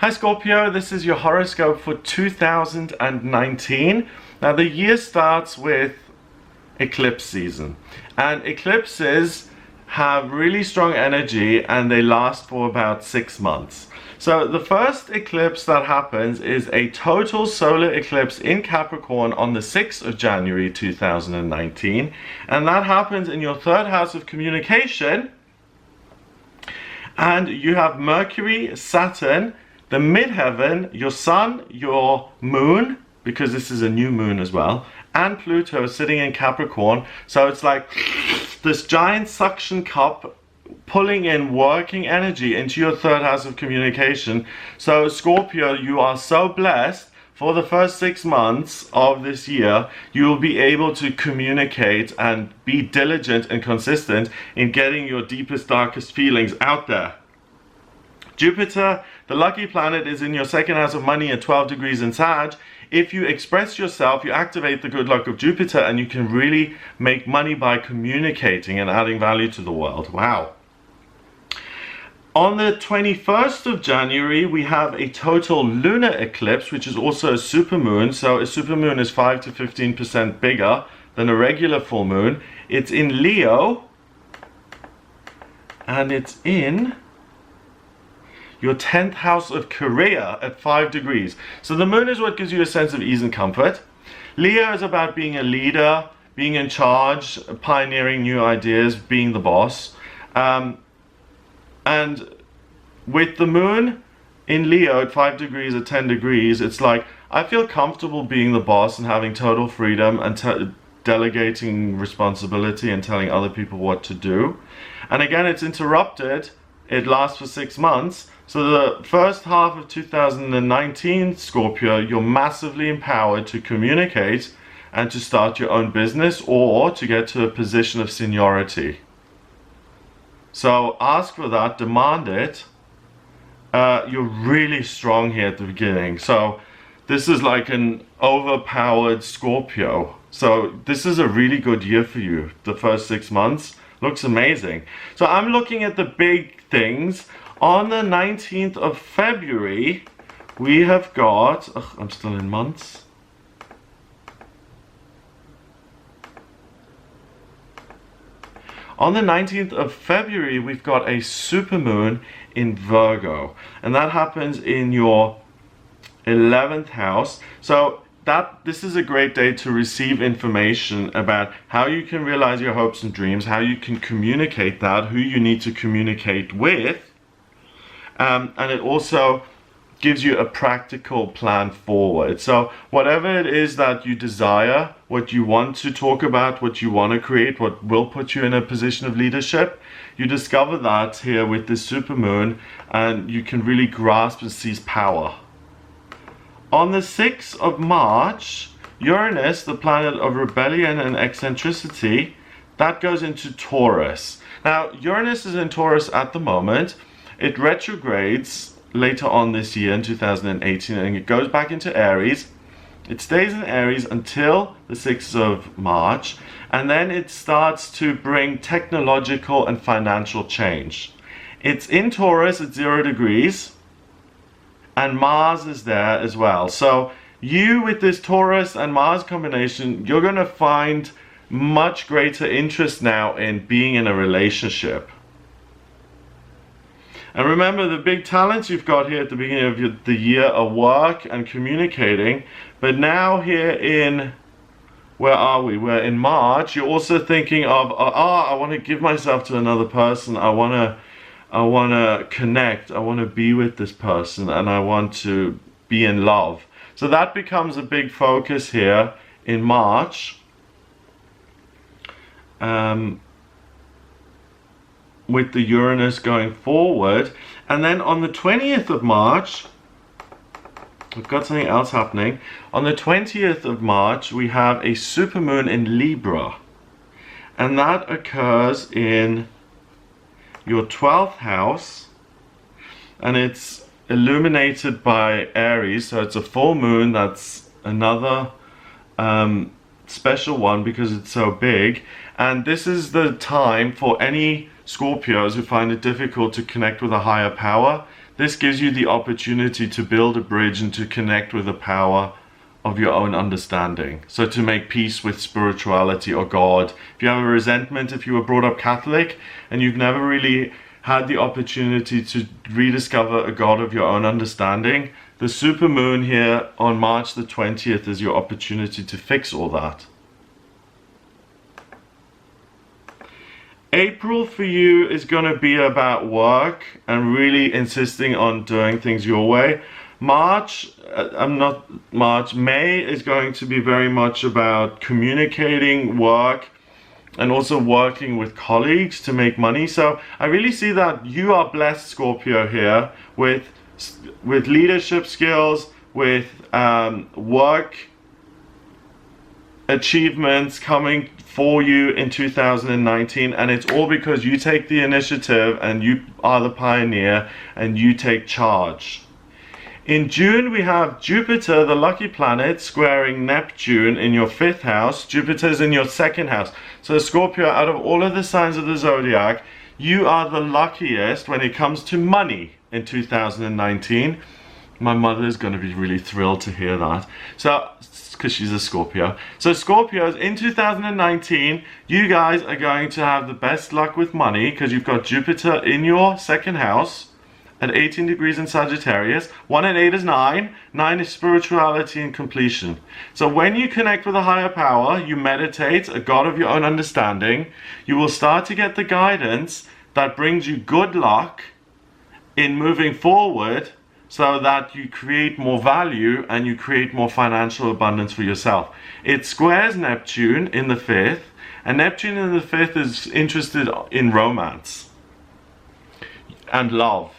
Hi Scorpio, this is your horoscope for 2019. Now the year starts with eclipse season, and eclipses have really strong energy and they last for about 6 months. So the first eclipse that happens is a total solar eclipse in Capricorn on the 6th of January 2019, and that happens in your third house of communication. And you have Mercury, Saturn, the midheaven, your sun, your moon, because this is a new moon as well, and Pluto sitting in Capricorn. So it's like this giant suction cup pulling in working energy into your third house of communication. So Scorpio, you are so blessed. For the first 6 months of this year, you will be able to communicate and be diligent and consistent in getting your deepest, darkest feelings out there. Jupiter, the lucky planet, is in your second house of money at 12 degrees in Sag. If you express yourself, you activate the good luck of Jupiter, and you can really make money by communicating and adding value to the world. Wow. On the 21st of January, we have a total lunar eclipse, which is also a supermoon. So a supermoon is 5 to 15% bigger than a regular full moon. It's in Leo, and it's in your 10th house of career at 5 degrees. So the moon is what gives you a sense of ease and comfort. Leo is about being a leader, being in charge, pioneering new ideas, being the boss. And with the moon in Leo at 5 degrees at 10 degrees, it's like, I feel comfortable being the boss and having total freedom and delegating responsibility and telling other people what to do. And again, it's interrupted. It lasts for 6 months. So the first half of 2019, Scorpio, you're massively empowered to communicate and to start your own business or to get to a position of seniority. So ask for that, demand it. You're really strong here at the beginning. So this is like an overpowered Scorpio. So this is a really good year for you. The first 6 months looks amazing. So I'm looking at the big things. On the 19th of February, we have got, I'm still in months. On the 19th of February, we've got a supermoon in Virgo, and that happens in your 11th house. So this is a great day to receive information about how you can realize your hopes and dreams, how you can communicate that, who you need to communicate with, and it also gives you a practical plan forward. So whatever it is that you desire, what you want to talk about, what you want to create, what will put you in a position of leadership, you discover that here with this supermoon, and you can really grasp and seize power. On the 6th of March, Uranus, the planet of rebellion and eccentricity, that goes into Taurus. Now, Uranus is in Taurus at the moment. It retrogrades later on this year in 2018, and it goes back into Aries. It stays in Aries until the 6th of March, and then it starts to bring technological and financial change. It's in Taurus at 0 degrees, and Mars is there as well. So you, with this Taurus and Mars combination, you're going to find much greater interest now in being in a relationship. And remember, the big talents you've got here at the beginning of the year are work and communicating. But now here in, where are we? We're in March. You're also thinking of, I want to give myself to another person. I want to connect. I want to be with this person, and I want to be in love. So that becomes a big focus here in March. With the Uranus going forward. And then on the 20th of March, we've got something else happening. On the 20th of March, we have a supermoon in Libra, and that occurs in your 12th house, and it's illuminated by Aries. So it's a full moon. That's another special one because it's so big. And this is the time for any Scorpios who find it difficult to connect with a higher power. this gives you the opportunity to build a bridge and to connect with the power of your own understanding. So to make peace with spirituality or God. If you have a resentment, if you were brought up Catholic and you've never really had the opportunity to rediscover a God of your own understanding, the super moon here on March the 20th is your opportunity to fix all that. April for you is going to be about work and really insisting on doing things your way. May is going to be very much about communicating, work, and also working with colleagues to make money. So I really see that you are blessed, Scorpio, here with leadership skills, with work achievements coming for you in 2019, and it's all because you take the initiative and you are the pioneer and you take charge. In June we have Jupiter, the lucky planet, squaring Neptune in your 5th house. Jupiter is in your 2nd house. So Scorpio, out of all of the signs of the zodiac, you are the luckiest when it comes to money in 2019. My mother is going to be really thrilled to hear that. So, because she's a Scorpio. So Scorpios, in 2019, you guys are going to have the best luck with money because you've got Jupiter in your 2nd house at 18 degrees in Sagittarius. 1 and 8 is 9. 9 is spirituality and completion. So when you connect with a higher power, you meditate, a God of your own understanding, you will start to get the guidance that brings you good luck in moving forward, so that you create more value and you create more financial abundance for yourself. It squares Neptune in the 5th, and Neptune in the 5th is interested in romance and love.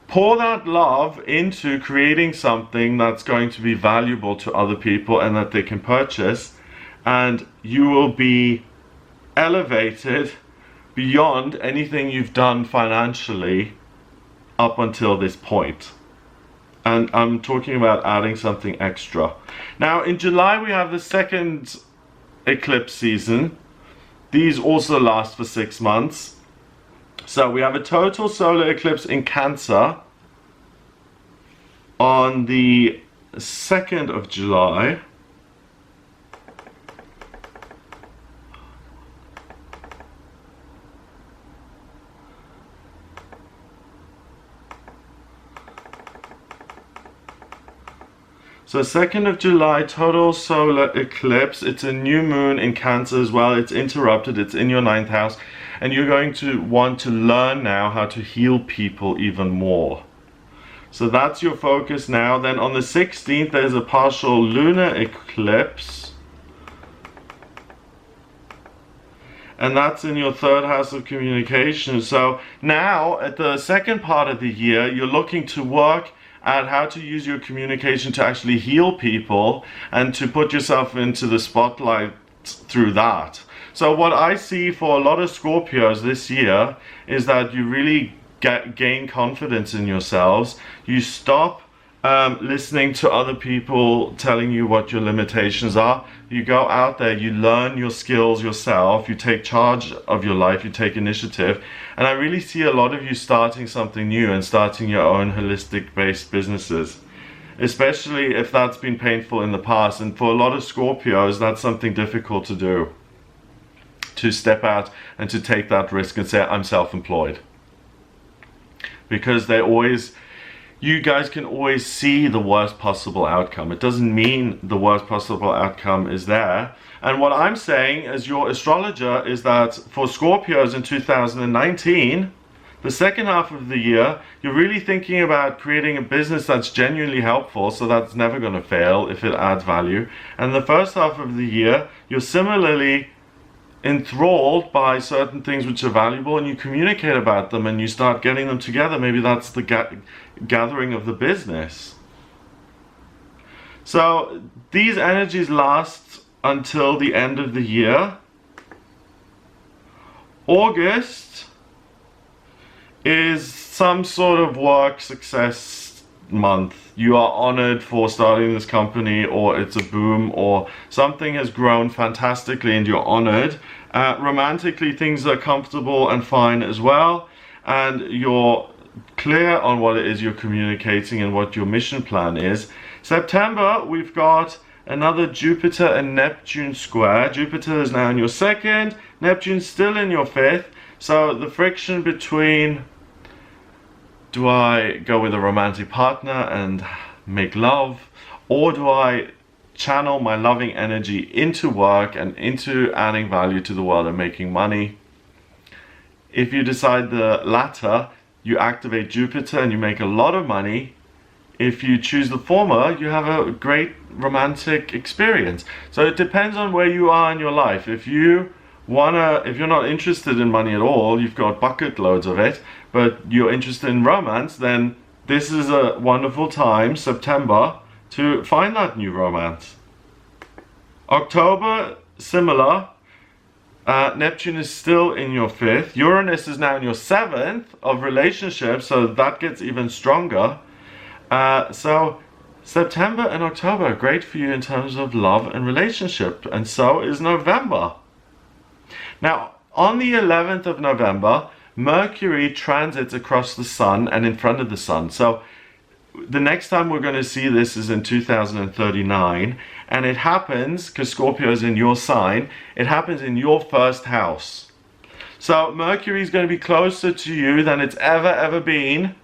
Pour that love into creating something that's going to be valuable to other people and that they can purchase, and you will be elevated beyond anything you've done financially up until this point. And I'm talking about adding something extra. Now in July we have the 2nd eclipse season. These also last for 6 months. So we have a total solar eclipse in Cancer on the 2nd of July. So 2nd of July, total solar eclipse. It's a new moon in Cancer as well. It's interrupted, it's in your 9th house. And you're going to want to learn now how to heal people even more. So that's your focus now. Then on the 16th, there's a partial lunar eclipse. And that's in your 3rd house of communication. So now at the 2nd part of the year, you're looking to work at how to use your communication to actually heal people and to put yourself into the spotlight through that. So what I see for a lot of Scorpios this year is that you really gain confidence in yourselves. You stop listening to other people telling you what your limitations are. You go out there, you learn your skills yourself, you take charge of your life, you take initiative. And I really see a lot of you starting something new and starting your own holistic based businesses, especially if that's been painful in the past. And for a lot of Scorpios, that's something difficult to do, to step out and to take that risk and say, I'm self-employed. Because you guys can always see the worst possible outcome. It doesn't mean the worst possible outcome is there. And what I'm saying as your astrologer is that for Scorpios in 2019, the 2nd half of the year, you're really thinking about creating a business that's genuinely helpful, so that's never going to fail if it adds value. And the 1st half of the year, you're similarly enthralled by certain things which are valuable, and you communicate about them and you start getting them together. Maybe that's the gathering of the business. So these energies last until the end of the year. August is some sort of work success month. You are honored for starting this company, or it's a boom, or something has grown fantastically and you're honored. Romantically, things are comfortable and fine as well, and clear on what it is you're communicating and what your mission plan is. September, we've got another Jupiter and Neptune square. Jupiter is now in your second, Neptune's still in your fifth. So the friction between, do I go with a romantic partner and make love, or do I channel my loving energy into work and into adding value to the world and making money? If you decide the latter, you activate Jupiter and you make a lot of money. If you choose the former, you have a great romantic experience. So it depends on where you are in your life. If you're not interested in money at all, you've got bucket loads of it, but you're interested in romance, then this is a wonderful time, September, to find that new romance. October, similar. Neptune is still in your fifth. Uranus is now in your seventh of relationships, so that gets even stronger. So September and October are great for you in terms of love and relationship, and so is November. Now, on the 11th of November, Mercury transits across the Sun and in front of the Sun. So the next time we're going to see this is in 2039, and it happens, because Scorpio is in your sign, it happens in your first house. So Mercury is going to be closer to you than it's ever been,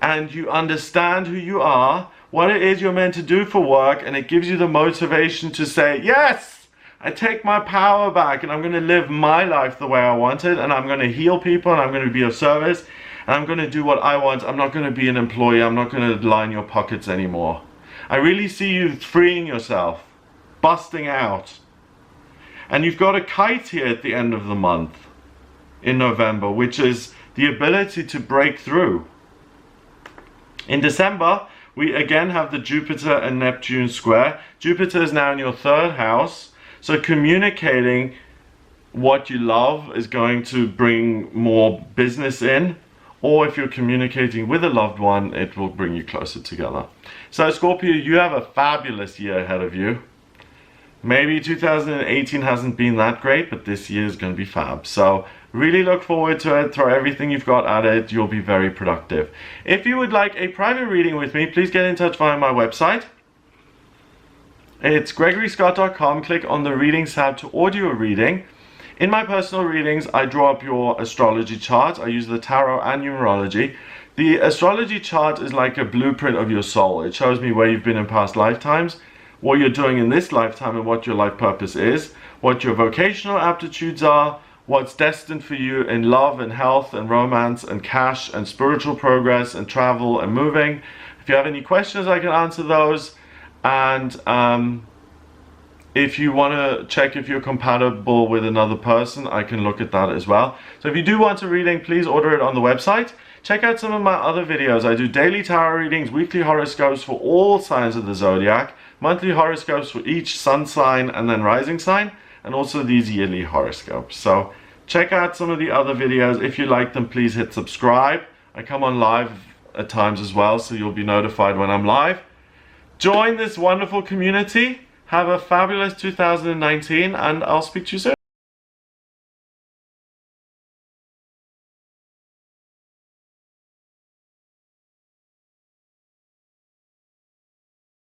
and you understand who you are, what it is you're meant to do for work, and it gives you the motivation to say, yes, I take my power back and I'm going to live my life the way I want it, and I'm going to heal people, and I'm going to be of service, and I'm going to do what I want. I'm not going to be an employee. I'm not going to line your pockets anymore. I really see you freeing yourself, busting out. And you've got a kite here at the end of the month in November, which is the ability to break through. In December, we again have the Jupiter and Neptune square. Jupiter is now in your third house, so communicating what you love is going to bring more business in, or if you're communicating with a loved one, it will bring you closer together. So Scorpio, you have a fabulous year ahead of you. Maybe 2018 hasn't been that great, but this year is going to be fab. So really look forward to it. Throw everything you've got at it. You'll be very productive. If you would like a private reading with me, please get in touch via my website. It's gregoryscott.com. Click on the readings tab to audio reading. In my personal readings, I draw up your astrology chart. I use the tarot and numerology. The astrology chart is like a blueprint of your soul. It shows me where you've been in past lifetimes, what you're doing in this lifetime, and what your life purpose is, what your vocational aptitudes are, what's destined for you in love and health and romance and cash and spiritual progress and travel and moving. If you have any questions, I can answer those. And if you want to check if you're compatible with another person, I can look at that as well. So if you do want a reading, please order it on the website. Check out some of my other videos. I do daily tarot readings, weekly horoscopes for all signs of the zodiac, monthly horoscopes for each sun sign and then rising sign, and also these yearly horoscopes. So check out some of the other videos. If you like them, please hit subscribe. I come on live at times as well, so you'll be notified when I'm live. Join this wonderful community. Have a fabulous 2019, and I'll speak to you soon.